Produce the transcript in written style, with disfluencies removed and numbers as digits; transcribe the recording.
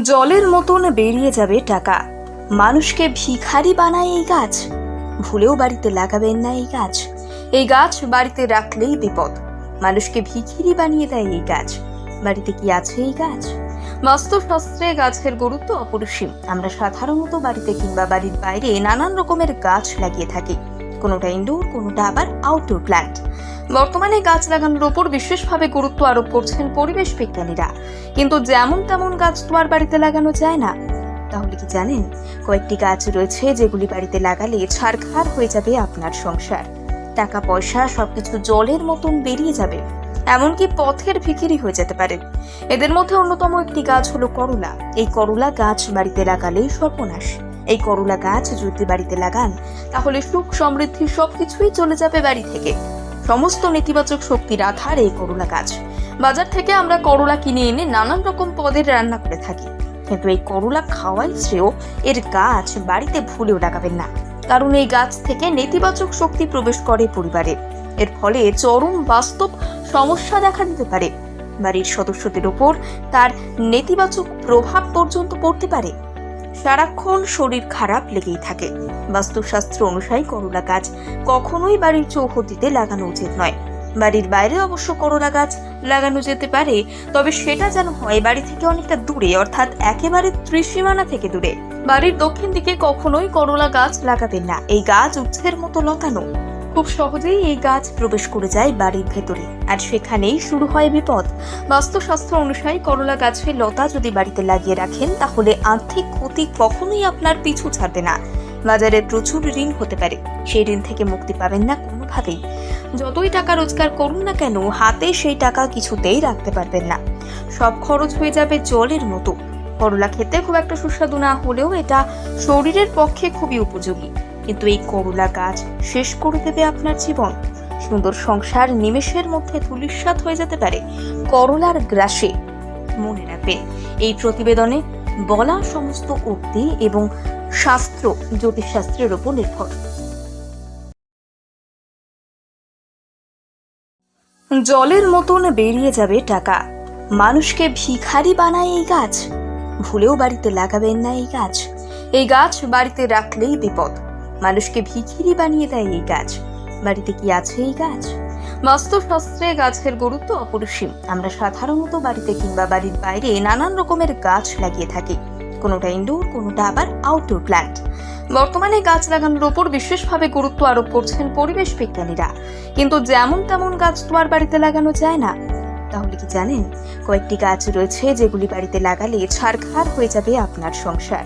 জলের মতন বেরিয়ে যাবে টাকা। মানুষকে ভিখারি বানায় এই গাছ। ভুলেও বাড়িতে লাগাবেন না এই গাছ। এই গাছ বাড়িতে রাখলেই বিপদ। মানুষকে ভিখিরি বানিয়ে দেয় এই গাছ। বাড়িতে কি আছে এই গাছ? বাস্তুশাস্ত্রে গাছের গুরুত্ব অপরিসীম। আমরা সাধারণত বাড়িতে কিংবা বাড়ির বাইরে নানান রকমের গাছ লাগিয়ে থাকি। কোনোটা ইনডোর, কোনোটা আবার আউটডোর প্ল্যান্ট। বর্তমানে গাছ লাগানোর উপর বিশেষভাবে গুরুত্ব আরোপ করছেন পরিবেশ বিজ্ঞানীরা। কিন্তু যেমন তেমন গাছ তো আর বাড়িতে লাগানো যায় না। তাহলে কি জানেন, কয়েকটি গাছ রয়েছে যেগুলি বাড়িতে লাগালে ছারখার হয়ে যাবে আপনার সংসার। টাকা পয়সা সবকিছু জলের মতন বেরিয়ে যাবে, এমনকি পথের ভিখিরি হয়ে যেতে পারে। এদের মধ্যে অন্যতম একটি গাছ হলো করলা। এই করলা গাছ বাড়িতে লাগালে সর্বনাশ। এই করলা গাছ যদি বাড়িতে লাগান, তাহলে সুখ সমৃদ্ধি সবকিছুই চলে যাবে বাড়ি থেকে। সমস্ত নেতিবাচক শক্তির আধার এই করলা গাছ। বাজার থেকে আমরা করলা কিনে এনে নানান রকম পদের রান্না করে থাকি, কিন্তু এই করলা খাওয়াই শ্রেয়। এর গাছ বাড়িতে ভুলেও লাগাবেন না, কারণ এই গাছ থেকে নেতিবাচক শক্তি প্রবেশ করে পরিবারে। এর ফলে চরম বাস্তব সমস্যা দেখা দিতে পারে। বাড়ির সদস্যদের উপর তার নেতিবাচক প্রভাব পর্যন্ত পড়তে পারে। সারাক্ষণ শরীর খারাপ লেগেই থাকে। বাস্তুশাস্ত্র অনুযায়ী করলা গাছ কখনোই বাড়ির চৌহদ্দিতে লাগানো উচিত নয়। বাড়ির বাইরে অবশ্য করলা গাছ লাগানো যেতে পারে, তবে সেটা যেন হয় বাড়ি থেকে অনেকটা দূরে, অর্থাৎ একেবারে ত্রিসীমানা থেকে দূরে। বাড়ির দক্ষিণ দিকে কখনোই করলা গাছ লাগাবেন না। এই গাছ উচ্ছের মতো লতানো। খুব সহজেই এই গাছ প্রবেশ করে যায় বাড়ির ভেতরে, আর সেখানেই শুরু হয় বিপদ। বাস্তুশাস্ত্র অনুযায়ী করলা গাছের লতা যদি বাড়িতে লাগিয়ে রাখেন, তাহলে আর্থিক ক্ষতি কখনোই আপনার পিছু ছাড়বে না। বাজারে প্রচুর ঋণ হতে পারে, সেই ঋণ থেকে মুক্তি পাবেন না কোনোভাবেই। যতই টাকা রোজগার করুন না কেন, হাতে সেই টাকা কিছুতেই রাখতে পারবেন না। সব খরচ হয়ে যাবে জলের মতো। করলা খেতে খুব একটা সুস্বাদু না হলেও এটা শরীরের পক্ষে খুবই উপযোগী। কিন্তু এই করলা গাছ শেষ করে দেবে আপনার জীবন। সুন্দর সংসার নিমেষের মধ্যে ধূলিসাৎ হয়ে যেতে পারে করলার গ্রাসে। মনে রাখবেন, এই প্রতিবেদনে বলা সমস্ত উক্তি এবং শাস্ত্র জ্যোতিষশাস্ত্রের উপর নির্ভর। জলের মতন বেরিয়ে যাবে টাকা। মানুষকে ভিখারি বানায় এই গাছ। ভুলেও বাড়িতে লাগাবেন না এই গাছ। এই গাছ বাড়িতে রাখলেই বিপদ। মানুষকে ভিখিরি বানিয়ে দেয় এই গাছ। বাড়িতে কি আছে এই গাছ? বাস্তুশাস্ত্রে গাছের গুরুত্ব অপরিসীম। আমরা সাধারণত বাড়িতে কিংবা বাড়ির বাইরে নানান রকমের গাছ লাগিয়ে থাকি। কোনোটা ইনডোর, কোনোটা আবার আউটডোর প্ল্যান্ট। বর্তমানে গাছ লাগানোর উপর বিশেষভাবে গুরুত্ব আরোপ করছেন পরিবেশ বিজ্ঞানীরা। কিন্তু যেমন তেমন গাছ তো আর বাড়িতে লাগানো যায় না। তাহলে কি জানেন, কয়েকটি গাছ রয়েছে যেগুলি বাড়িতে লাগালে ছারখার হয়ে যাবে আপনার সংসার।